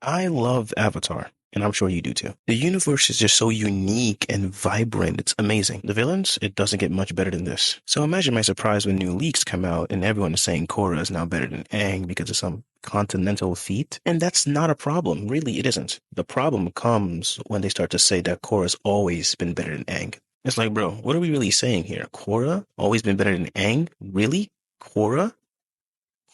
I love Avatar, and I'm sure you do too. The universe is just so unique and vibrant. It's amazing. The villains, it doesn't get much better than this. So imagine my surprise when new leaks come out and everyone is saying Korra is now better than Aang because of some continental feat. And that's not a problem. Really, it isn't. The problem comes when they start to say that Korra's always been better than Aang. It's like, bro, what are we really saying here? Korra always been better than Aang? Really? Korra?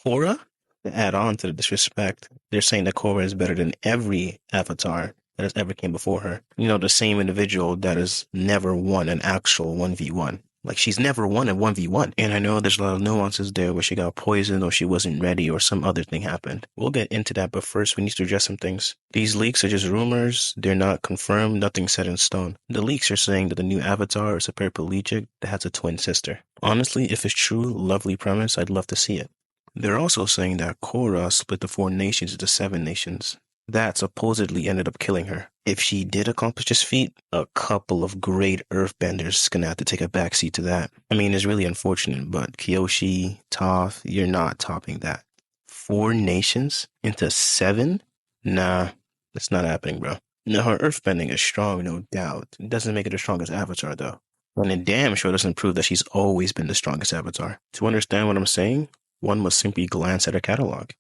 Korra? To add on to the disrespect, they're saying that Korra is better than every avatar that has ever came before her. You know, the same individual that has never won an actual 1v1. Like, she's never won a 1v1. And I know there's a lot of nuances there where she got poisoned or she wasn't ready or some other thing happened. We'll get into that, but first we need to address some things. These leaks are just rumors. They're not confirmed, nothing set in stone. The leaks are saying that the new avatar is a paraplegic that has a twin sister. Honestly, if it's true, lovely premise, I'd love to see it. They're also saying that Korra split the four nations into seven nations. That supposedly ended up killing her. If she did accomplish this feat, a couple of great earthbenders gonna have to take a backseat to that. I mean, it's really unfortunate, but Kyoshi, Toph, you're not topping that. Four nations into seven? Nah, that's not happening, bro. Now, her earthbending is strong, no doubt. It doesn't make her the strongest avatar, though. And it damn sure doesn't prove that she's always been the strongest avatar. To understand what I'm saying, one must simply glance at her catalog.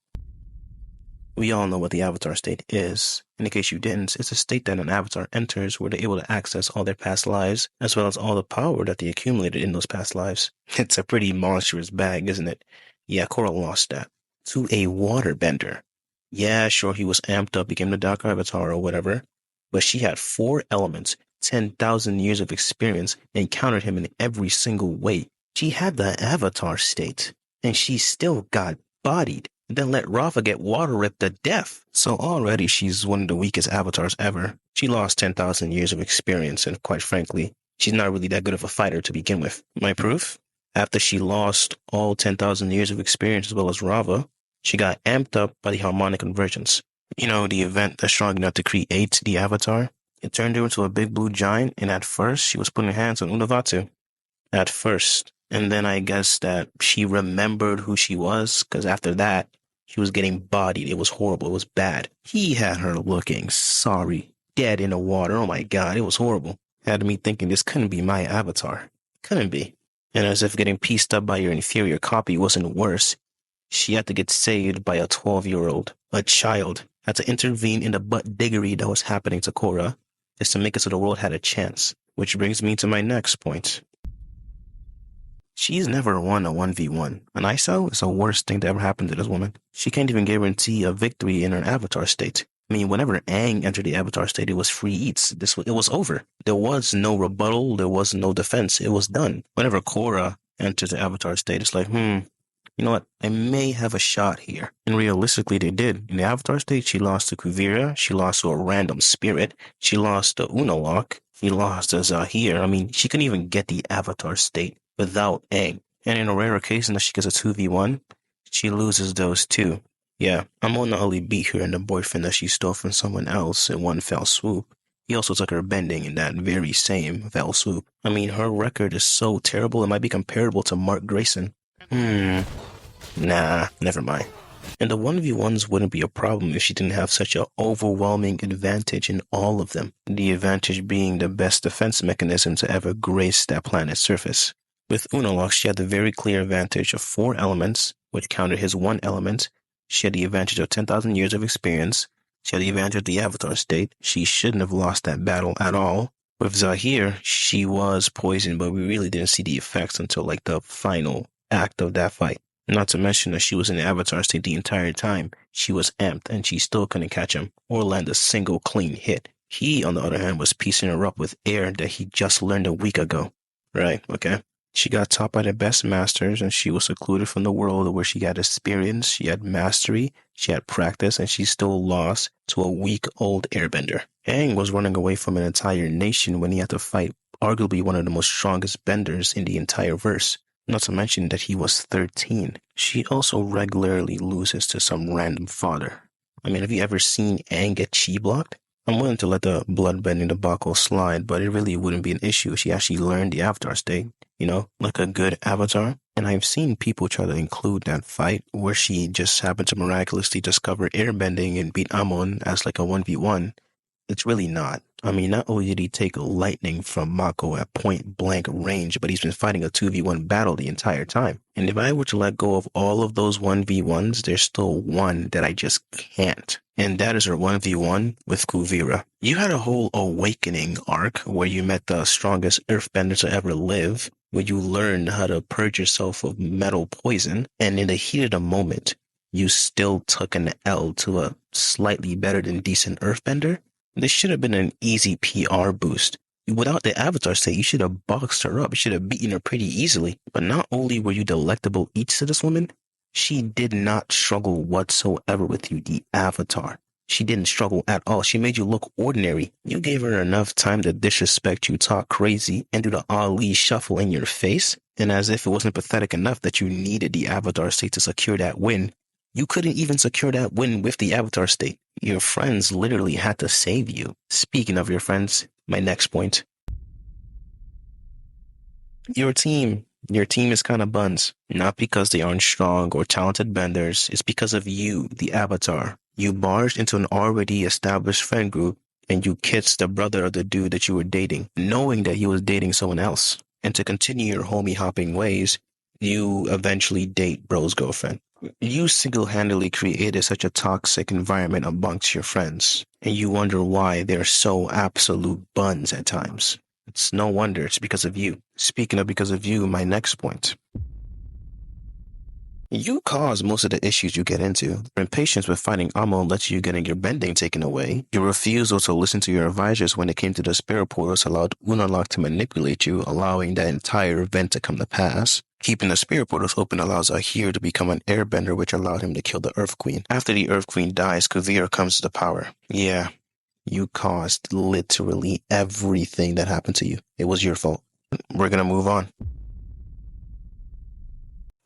We all know what the avatar state is. In case you didn't, it's a state that an avatar enters where they're able to access all their past lives, as well as all the power that they accumulated in those past lives. It's a pretty monstrous bag, isn't it? Yeah, Korra lost that. To a waterbender. Yeah, sure, he was amped up, became the Dark Avatar or whatever, but she had four elements, 10,000 years of experience, and encountered him in every single way. She had the avatar state, and she still got bodied, and then let Rafa get water ripped to death. So already she's one of the weakest avatars ever. She lost 10,000 years of experience, and quite frankly, she's not really that good of a fighter to begin with. My proof? After she lost all 10,000 years of experience as well as Rava, she got amped up by the harmonic convergence. You know, the event that's strong enough to create the avatar? It turned her into a big blue giant, and at first she was putting her hands on Unavatu. At first. And then I guess that she remembered who she was, because after that, she was getting bodied. It was horrible. It was bad. He had her looking sorry, dead in the water. Oh my God, it was horrible. Had me thinking this couldn't be my avatar. Couldn't be. And as if getting pieced up by your inferior copy wasn't worse, she had to get saved by a 12-year-old. A child had to intervene in the butt diggery that was happening to Korra just to make it so the world had a chance. Which brings me to my next point. She's never won a 1v1. An ISO is the worst thing to ever happen to this woman. She can't even guarantee a victory in her avatar state. I mean, whenever Aang entered the avatar state, it was free eats. It was over. There was no rebuttal. There was no defense. It was done. Whenever Korra enters the avatar state, it's like, you know what? I may have a shot here. And realistically, they did. In the avatar state, she lost to Kuvira. She lost to a random spirit. She lost to Unalaq. She lost to Zahir. I mean, she couldn't even get the avatar state without Aang. And in a rare occasion that she gets a 2v1, she loses those too. Yeah, Amo not only beat her and the boyfriend that she stole from someone else in one fell swoop, he also took her bending in that very same fell swoop. I mean, her record is so terrible it might be comparable to Mark Grayson. Nah, never mind. And the 1v1s wouldn't be a problem if she didn't have such an overwhelming advantage in all of them. The advantage being the best defense mechanism to ever grace that planet's surface. With Unalaq, she had the very clear advantage of four elements, which countered his one element. She had the advantage of 10,000 years of experience. She had the advantage of the avatar state. She shouldn't have lost that battle at all. With Zahir, she was poisoned, but we really didn't see the effects until like the final act of that fight. Not to mention that she was in the avatar state the entire time. She was amped, and she still couldn't catch him or land a single clean hit. He, on the other hand, was piecing her up with air that he just learned a week ago. Right, okay. She got taught by the best masters, and she was secluded from the world where she had experience, she had mastery, she had practice, and she still lost to a weak old airbender. Aang was running away from an entire nation when he had to fight arguably one of the most strongest benders in the entire verse. Not to mention that he was 13. She also regularly loses to some random fodder. I mean, have you ever seen Aang get chi blocked? I'm willing to let the bloodbending debacle slide, but it really wouldn't be an issue if she actually learned the Avatar state, like a good Avatar. And I've seen people try to include that fight where she just happened to miraculously discover airbending and beat Amon as like a 1v1. It's really not. I mean, not only did he take lightning from Mako at point blank range, but he's been fighting a 2v1 battle the entire time. And if I were to let go of all of those 1v1s, there's still one that I just can't. And that is her 1v1 with Kuvira. You had a whole awakening arc where you met the strongest earthbender to ever live, where you learned how to purge yourself of metal poison, and in the heat of the moment, you still took an L to a slightly better than decent earthbender. This should have been an easy PR boost. Without the Avatar state, you should have boxed her up. You should have beaten her pretty easily. But not only were you delectable eats to this woman, she did not struggle whatsoever with you, the Avatar. She didn't struggle at all. She made you look ordinary. You gave her enough time to disrespect you, talk crazy, and do the Ali shuffle in your face. And as if it wasn't pathetic enough that you needed the Avatar state to secure that win, you couldn't even secure that win with the Avatar state. Your friends literally had to save you. Speaking of your friends, my next point. Your team is kind of buns. Not because they aren't strong or talented benders. It's because of you, the Avatar. You barged into an already established friend group and you kissed the brother of the dude that you were dating, knowing that he was dating someone else. And to continue your homie hopping ways, you eventually date bro's girlfriend. You single-handedly created such a toxic environment amongst your friends, and you wonder why they're so absolute buns at times. It's no wonder, it's because of you. Speaking of because of you, my next point. You cause most of the issues you get into. Your impatience with fighting Amon lets you getting your bending taken away. Your refusal to listen to your advisors when it came to the spirit portals allowed Unalaq to manipulate you, allowing that entire event to come to pass. Keeping the spirit portals open allows Ahir to become an airbender, which allowed him to kill the Earth Queen. After the Earth Queen dies, Kuvira comes to power. Yeah, you caused literally everything that happened to you. It was your fault. We're gonna move on.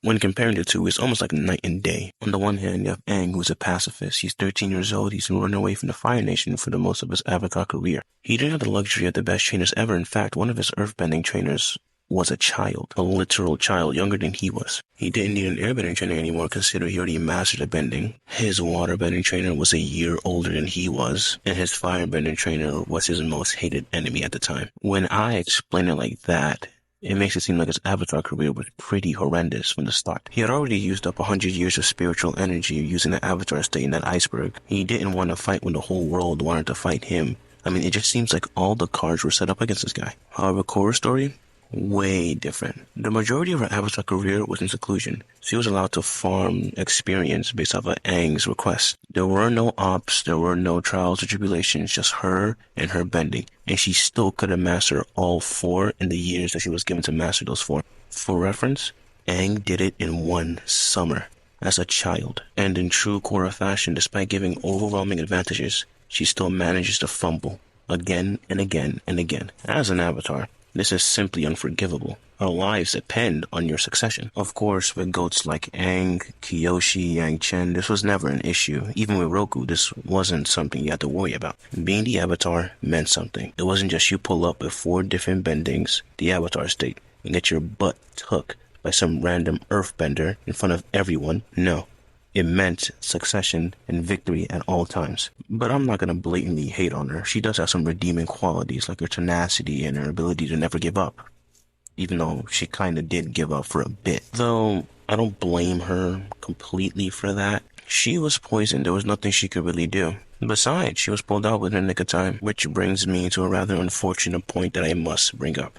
When comparing the two, it's almost like night and day. On the one hand, you have Aang, who's a pacifist. He's 13 years old. He's been running away from the Fire Nation for the most of his Avatar career. He didn't have the luxury of the best trainers ever. In fact, one of his earthbending trainers was a child, a literal child, younger than he was. He didn't need an airbending trainer anymore, considering he already mastered the bending. His waterbending trainer was a year older than he was, and his firebending trainer was his most hated enemy at the time. When I explain it like that, it makes it seem like his Avatar career was pretty horrendous from the start. He had already used up 100 years of spiritual energy using the Avatar state in that iceberg. He didn't want to fight when the whole world wanted to fight him. I mean, it just seems like all the cards were set up against this guy. However, Korra's story, way different. The majority of her Avatar career was in seclusion. She was allowed to farm experience based off of Aang's request. There were no ops, there were no trials or tribulations, just her and her bending. And she still could have mastered all four in the years that she was given to master those four. For reference, Aang did it in 1 summer as a child. And in true Korra fashion, despite giving overwhelming advantages, she still manages to fumble again and again and again. As an Avatar, this is simply unforgivable. Our lives depend on your succession. Of course, with goats like Aang, Kyoshi, Yang Chen, this was never an issue. Even with Roku, this wasn't something you had to worry about. Being the Avatar meant something. It wasn't just you pull up with 4 different bendings, the Avatar state, and get your butt took by some random earthbender in front of everyone. No. It meant succession and victory at all times. But I'm not going to blatantly hate on her. She does have some redeeming qualities, like her tenacity and her ability to never give up. Even though she kind of did give up for a bit. Though, I don't blame her completely for that. She was poisoned. There was nothing she could really do. Besides, she was pulled out within a nick of time. Which brings me to a rather unfortunate point that I must bring up.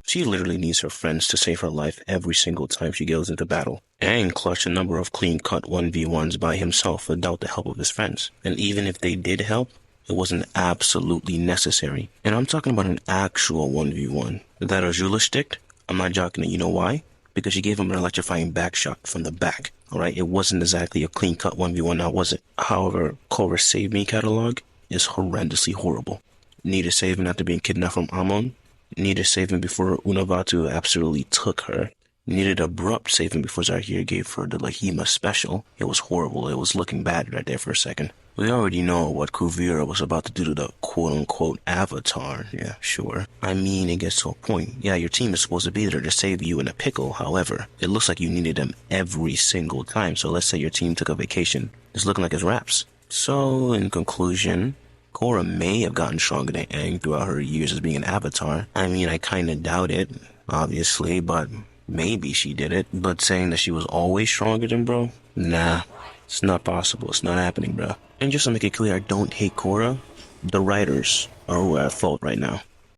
She literally needs her friends to save her life every single time she goes into battle. Aang clutched a number of clean-cut 1v1s by himself without the help of his friends. And even if they did help, it wasn't absolutely necessary. And I'm talking about an actual 1v1. That Azula stick, I'm not joking it. You know why? Because she gave him an electrifying back shot from the back. Alright, it wasn't exactly a clean-cut 1v1 now, was it? However, Korra's Save Me catalog is horrendously horrible. Needed saving after being kidnapped from Amon. Needed saving before Unavatu absolutely took her. Needed abrupt saving before Zahir gave her the Lahima special. It was horrible. It was looking bad right there for a second. We already know what Kuvira was about to do to the quote-unquote Avatar. Yeah, sure. I mean, it gets to a point. Yeah, your team is supposed to be there to save you in a pickle. However, it looks like you needed them every single time. So let's say your team took a vacation. It's looking like it's wraps. So, in conclusion, Korra may have gotten stronger than Aang throughout her years as being an Avatar. I mean, I kinda doubt it, obviously, but maybe she did it. But saying that she was always stronger than bro? Nah. It's not possible. It's not happening, bro. And just to make it clear, I don't hate Korra. The writers are who are at fault right now.